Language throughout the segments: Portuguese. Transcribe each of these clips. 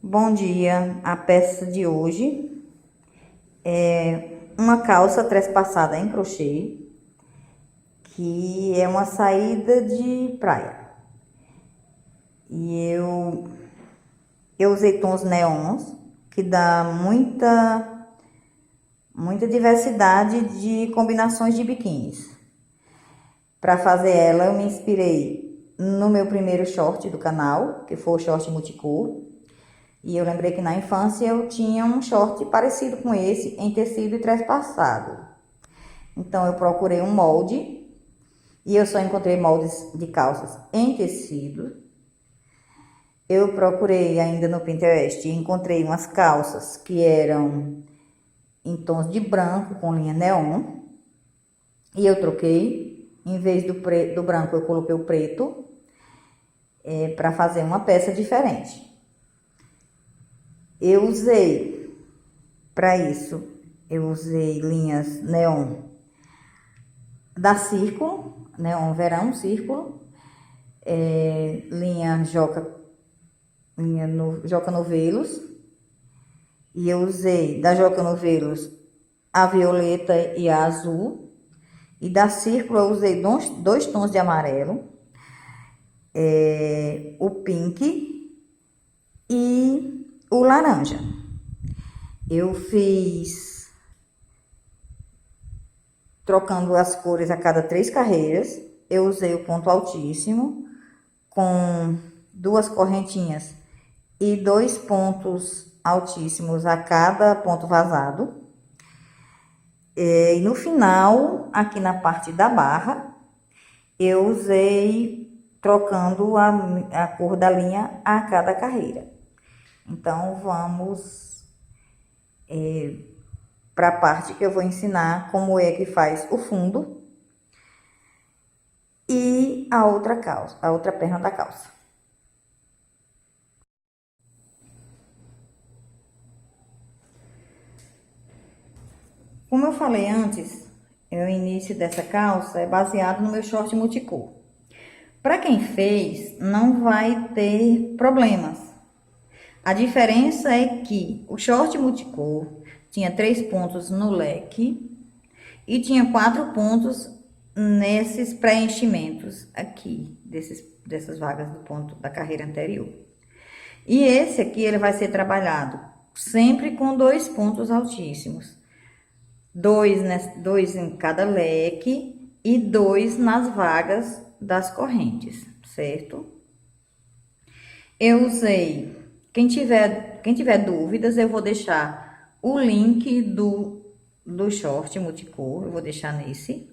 Bom dia, a peça de hoje é uma calça trespassada em crochê, que é uma saída de praia. E eu usei tons neons, que dá muita diversidade de combinações de biquínis. Para fazer ela, eu me inspirei no meu primeiro short do canal, que foi o short multicor. E eu lembrei que na infância eu tinha um short parecido com esse, em tecido e trespassado. Então eu procurei um molde, e eu só encontrei moldes de calças em tecido. Eu procurei ainda no Pinterest e encontrei umas calças que eram em tons de branco com linha neon. E eu troquei, em vez do branco eu coloquei o preto, para fazer uma peça diferente. Eu usei, para isso, eu usei linhas neon da Círculo, neon verão Círculo, linha Joca Novelos, e eu usei da Joca Novelos a violeta e a azul, e da Círculo eu usei dois tons de amarelo, o pink e o laranja. Eu fiz trocando as cores a cada 3 carreiras. Eu usei o ponto altíssimo com 2 correntinhas e 2 pontos altíssimos a cada ponto vazado. E no final, aqui na parte da barra, eu usei trocando a cor da linha a cada carreira. Então, vamos para a parte que eu vou ensinar como é que faz o fundo e a outra perna da calça. Como eu falei antes, o início dessa calça é baseado no meu short multicor. Para quem fez, não vai ter problemas. A diferença é que o short multicor tinha 3 pontos no leque e tinha 4 pontos nesses preenchimentos aqui, dessas vagas do ponto da carreira anterior. E esse aqui, ele vai ser trabalhado sempre com 2 pontos altíssimos. 2 em cada leque e 2 nas vagas das correntes, certo? Eu usei, quem tiver dúvidas, eu vou deixar o link do short multicor, eu vou deixar nesse.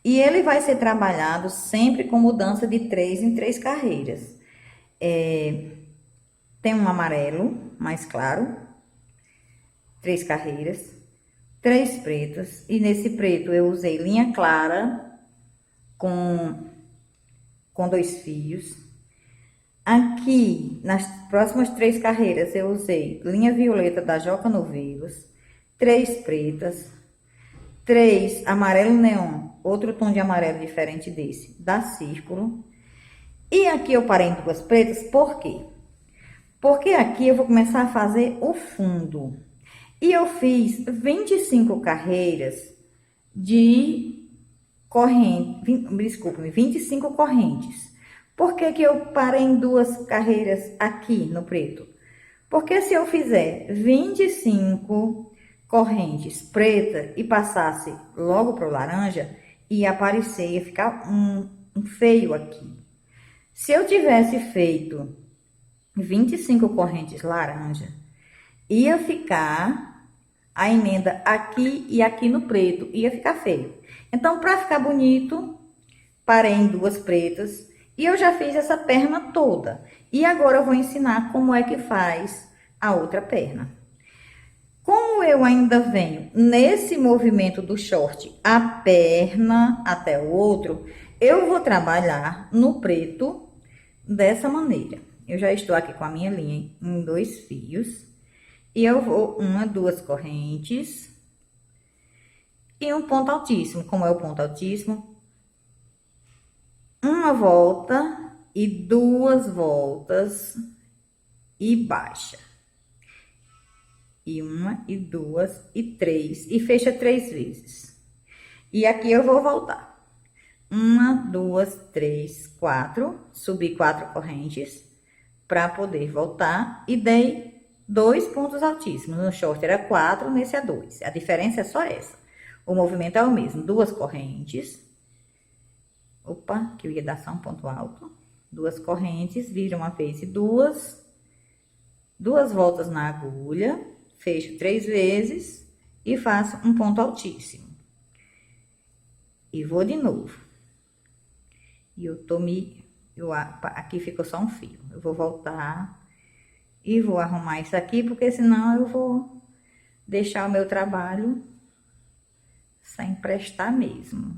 E ele vai ser trabalhado sempre com mudança de 3 em 3 carreiras. Tem um amarelo mais claro, 3 carreiras, 3 pretas, e nesse preto eu usei linha clara com 2 fios. Aqui, nas próximas 3 carreiras, eu usei linha violeta da Joca Novelos, 3 pretas, 3 amarelo neon, outro tom de amarelo diferente desse, da Círculo. E aqui eu parei em 2 pretas, por quê? Porque aqui eu vou começar a fazer o fundo. E eu fiz 25 carreiras de corrente, 25 correntes. Por que eu parei em 2 carreiras aqui no preto? Porque se eu fizer 25 correntes preta e passasse logo para o laranja, ia aparecer, ia ficar um feio aqui. Se eu tivesse feito 25 correntes laranja, ia ficar a emenda aqui e aqui no preto, ia ficar feio. Então, para ficar bonito, parei em 2 pretas e eu já fiz essa perna toda. E agora eu vou ensinar como é que faz a outra perna. Como eu ainda venho nesse movimento do short, a perna até o outro, eu vou trabalhar no preto dessa maneira. Eu já estou aqui com a minha linha em 2 fios. E eu vou 1, 2 correntes. E um ponto altíssimo. Como é o ponto altíssimo? Uma volta e 2 voltas e baixa. E uma, e duas, e três, e fecha 3 vezes. E aqui eu vou voltar. Uma, duas, três, quatro, subi 4 correntes para poder voltar e dei 2 pontos altíssimos. No short era 4, nesse é 2. A diferença é só essa. O movimento é o mesmo, 2 correntes. Opa, que eu ia dar só um ponto alto. 2 correntes, vira uma vez e duas voltas na agulha, fecho 3 vezes e faço um ponto altíssimo. E vou de novo. E aqui ficou só um fio. Eu vou voltar e vou arrumar isso aqui, porque senão eu vou deixar o meu trabalho sem prestar mesmo.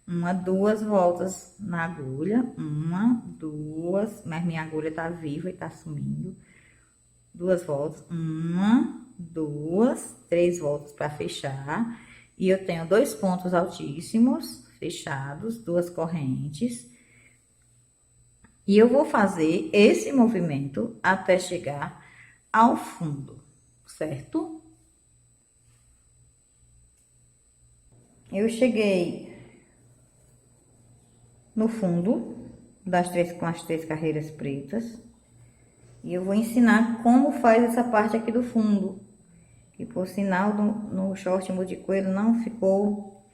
Uma, 2 voltas na agulha, uma, 2, mas minha agulha tá viva e tá sumindo. 2 voltas, uma, 2, 3 voltas para fechar. E eu tenho 2 pontos altíssimos fechados, 2 correntes. E eu vou fazer esse movimento até chegar ao fundo, certo? Eu cheguei no fundo com as 3 carreiras pretas. E eu vou ensinar como faz essa parte aqui do fundo. Que por sinal, no short Mundo de Coelho não ficou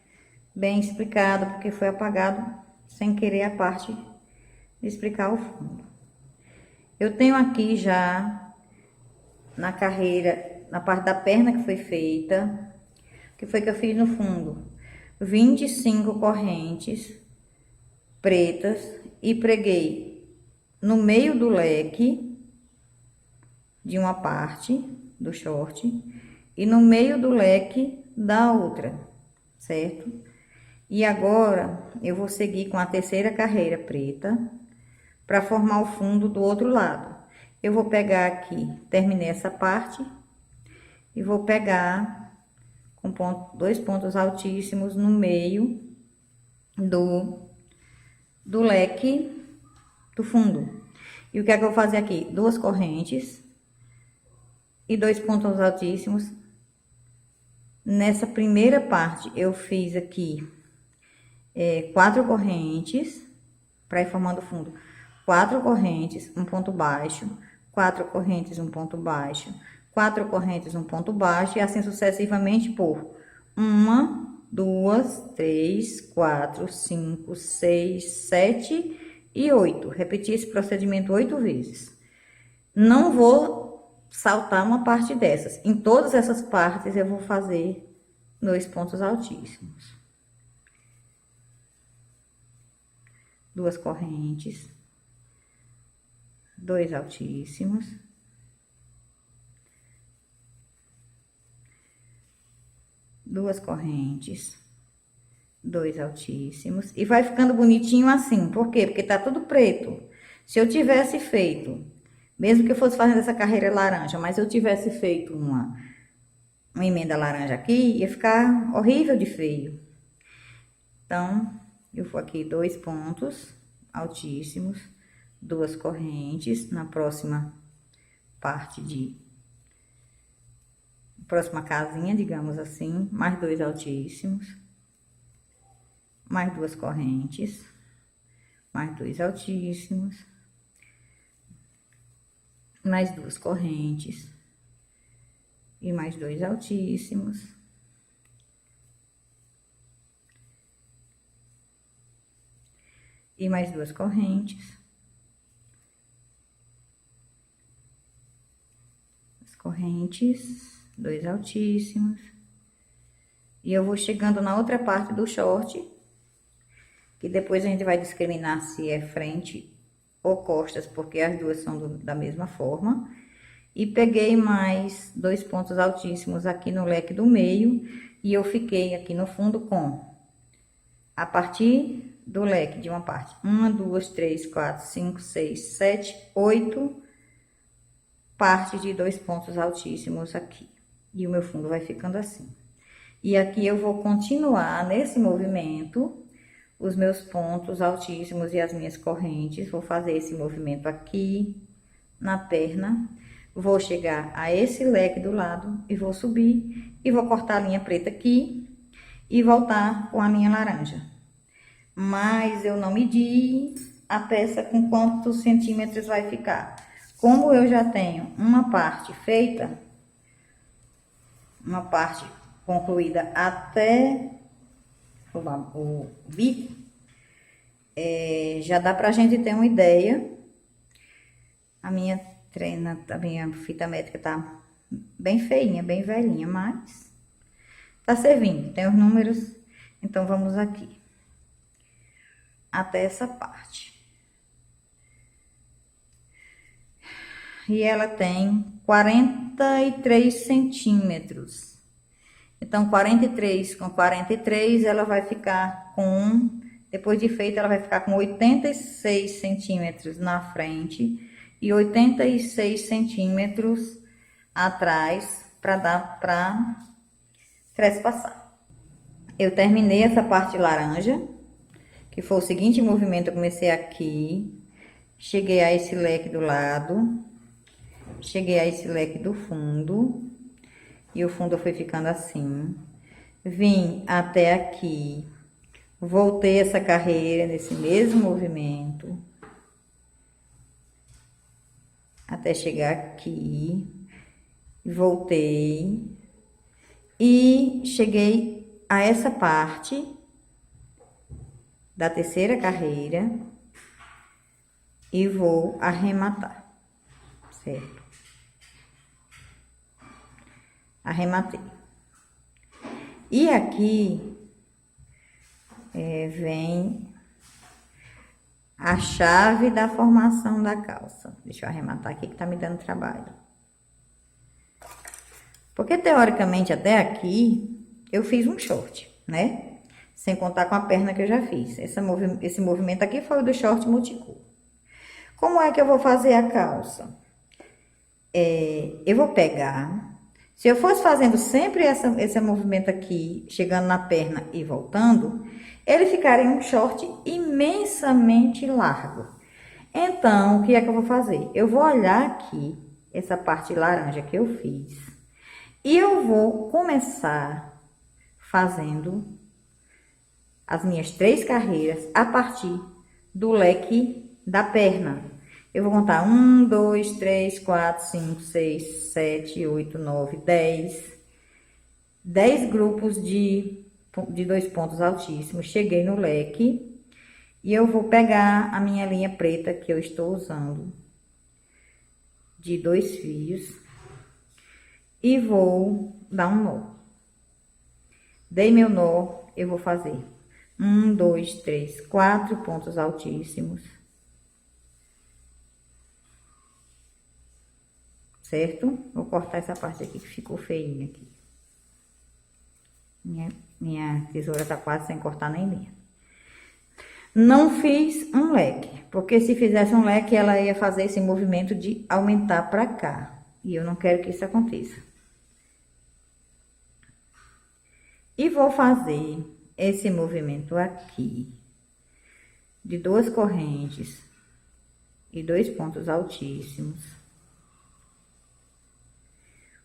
bem explicado, porque foi apagado sem querer a parte de explicar o fundo. Eu tenho aqui já na carreira, na parte da perna que foi feita, que foi que eu fiz no fundo, 25 correntes pretas e preguei no meio do leque de uma parte do short e no meio do leque da outra, certo? E agora eu vou seguir com a terceira carreira preta para formar o fundo do outro lado. Eu vou pegar aqui, terminei essa parte e vou pegar com 2 pontos altíssimos no meio do leque do fundo. E o que é que eu vou fazer aqui? 2 correntes e 2 pontos altíssimos. Nessa primeira parte eu fiz aqui 4 correntes para ir formando o fundo. 4 correntes, um ponto baixo, 4 correntes, um ponto baixo, 4 correntes, um ponto baixo, e assim sucessivamente por 1, 2, 3, 4, 5, 6, 7 e 8. Repetir esse procedimento 8 vezes. Não vou saltar uma parte dessas. Em todas essas partes eu vou fazer 2 pontos altíssimos. 2 correntes, 2 altíssimos, 2 correntes, 2 altíssimos, e vai ficando bonitinho assim. Por quê? Porque tá tudo preto. Se eu tivesse feito, mesmo que eu fosse fazendo essa carreira laranja, mas eu tivesse feito uma emenda laranja aqui, ia ficar horrível de feio. Então, eu vou aqui 2 pontos altíssimos, 2 correntes na próxima próxima casinha, digamos assim, mais 2 altíssimos, mais 2 correntes, mais 2 altíssimos, mais 2 correntes e mais 2 altíssimos. E mais 2 correntes. As correntes, 2 altíssimos. E eu vou chegando na outra parte do short, que depois a gente vai discriminar se é frente ou costas, porque as duas são da mesma forma. E peguei mais 2 pontos altíssimos aqui no leque do meio, e eu fiquei aqui no fundo com, a partir do leque de uma parte, 1, 2, 3, 4, 5, 6, 7, 8 partes de 2 pontos altíssimos aqui. E o meu fundo vai ficando assim. E aqui eu vou continuar nesse movimento, os meus pontos altíssimos e as minhas correntes. Vou fazer esse movimento aqui, na perna, vou chegar a esse leque do lado e vou subir e vou cortar a linha preta aqui e voltar com a linha laranja. Mas eu não medi a peça com quantos centímetros vai ficar. Como eu já tenho uma parte feita, uma parte concluída até o bico, já dá pra gente ter uma ideia. A minha fita métrica tá bem feinha, bem velhinha, mas tá servindo, tem os números. Então vamos aqui até essa parte. E ela tem 43 centímetros. Então 43 com 43 ela vai ficar com, depois de feita, ela vai ficar com 86 centímetros na frente e 86 centímetros atrás, para dar para trespassar. Eu terminei essa parte laranja, que foi o seguinte movimento. Eu comecei aqui, cheguei a esse leque do lado, cheguei a esse leque do fundo, e o fundo foi ficando assim. Vim até aqui, voltei essa carreira nesse mesmo movimento, até chegar aqui, voltei e cheguei a essa parte da terceira carreira e vou arrematar, certo? Arrematei. E aqui vem a chave da formação da calça. Deixa eu arrematar aqui que tá me dando trabalho. Porque teoricamente até aqui eu fiz um short, né? Sem contar com a perna que eu já fiz. Esse movimento aqui foi o do short multicor. Como é que eu vou fazer a calça? Eu vou pegar... Se eu fosse fazendo sempre esse movimento aqui, chegando na perna e voltando, ele ficaria um short imensamente largo. Então, o que é que eu vou fazer? Eu vou olhar aqui, essa parte laranja que eu fiz, e eu vou começar fazendo as minhas 3 carreiras a partir do leque da perna. Eu vou contar 1, 2, 3, 4, 5, 6, 7, 8, 9, 10. 10 grupos de 2 pontos altíssimos. Cheguei no leque e eu vou pegar a minha linha preta que eu estou usando, de 2 fios, e vou dar um nó. Dei meu nó, eu vou fazer 1, 2, 3, 4 pontos altíssimos. Certo? Vou cortar essa parte aqui que ficou feinha aqui. Minha tesoura tá quase sem cortar nem linha. Não fiz um leque, porque se fizesse um leque, ela ia fazer esse movimento de aumentar pra cá. E eu não quero que isso aconteça. E vou fazer esse movimento aqui, de 2 correntes e 2 pontos altíssimos.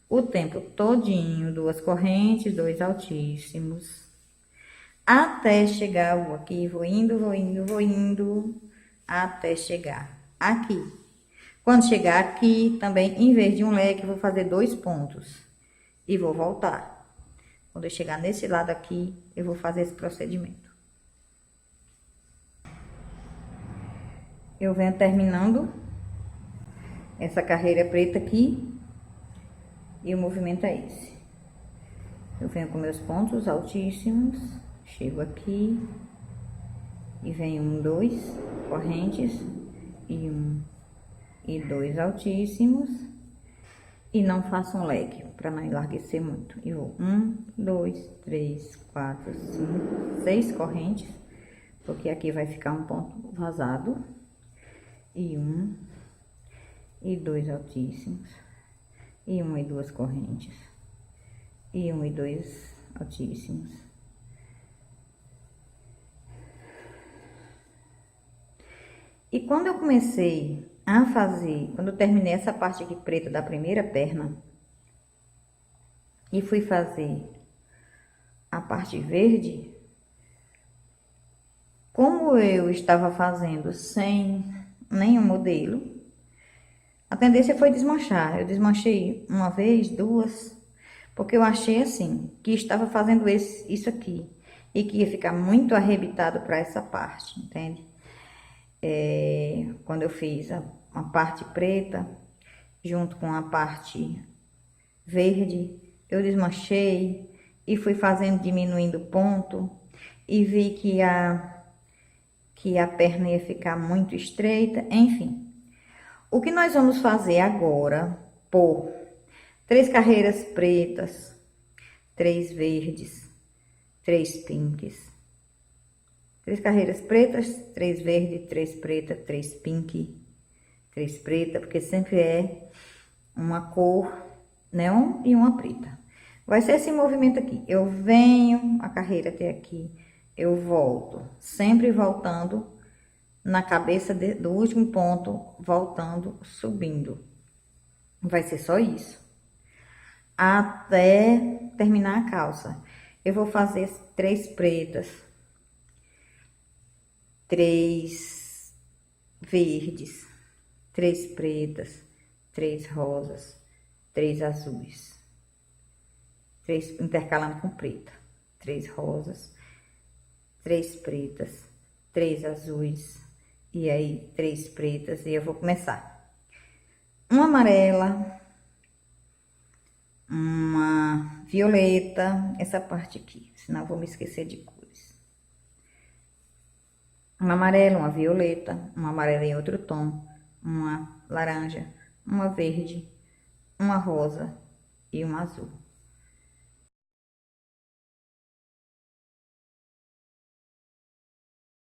O tempo todinho, 2 correntes, 2 altíssimos, até chegar aqui, vou indo, até chegar aqui. Quando chegar aqui, também, em vez de um leque, vou fazer 2 pontos e vou voltar. Quando eu chegar nesse lado aqui, eu vou fazer esse procedimento. Eu venho terminando essa carreira preta aqui. E o movimento é esse. Eu venho com meus pontos altíssimos, chego aqui e venho 1, 2 correntes e 1 e 2 altíssimos e não faço um leque para não enlarguecer muito. E vou 1, 2, 3, 4, 5, 6 correntes, porque aqui vai ficar um ponto vazado, e 1 e 2 altíssimos. E 1 e 2 correntes, e 1 e 2 altíssimos. E quando eu comecei a fazer, quando eu terminei essa parte aqui preta da primeira perna, e fui fazer a parte verde, como eu estava fazendo sem nenhum modelo, a tendência foi desmanchar. Eu desmanchei uma vez, duas, porque eu achei assim, que estava fazendo isso aqui, e que ia ficar muito arrebitado para essa parte, entende? Quando eu fiz a parte preta, junto com a parte verde, eu desmanchei e fui fazendo, diminuindo o ponto, e vi que a perna ia ficar muito estreita, enfim. O que nós vamos fazer agora, por 3 carreiras pretas, 3 verdes, 3 pinks. 3 carreiras pretas, 3 verdes, 3 preta, 3 pink, 3 preta, porque sempre é uma cor neon e uma preta. Vai ser esse movimento aqui. Eu venho a carreira até aqui, eu volto, sempre voltando na cabeça do último ponto, voltando, subindo. Vai ser só isso. Até terminar a calça. Eu vou fazer 3 pretas, 3 verdes, 3 pretas, 3 rosas, 3 azuis. 3 intercalando com preta. 3 rosas, 3 pretas, 3 azuis. E aí, 3 pretas. E eu vou começar. Uma amarela, uma violeta, essa parte aqui, senão eu vou me esquecer de cores. Uma amarela, uma violeta, uma amarela em outro tom, uma laranja, uma verde, uma rosa e um azul.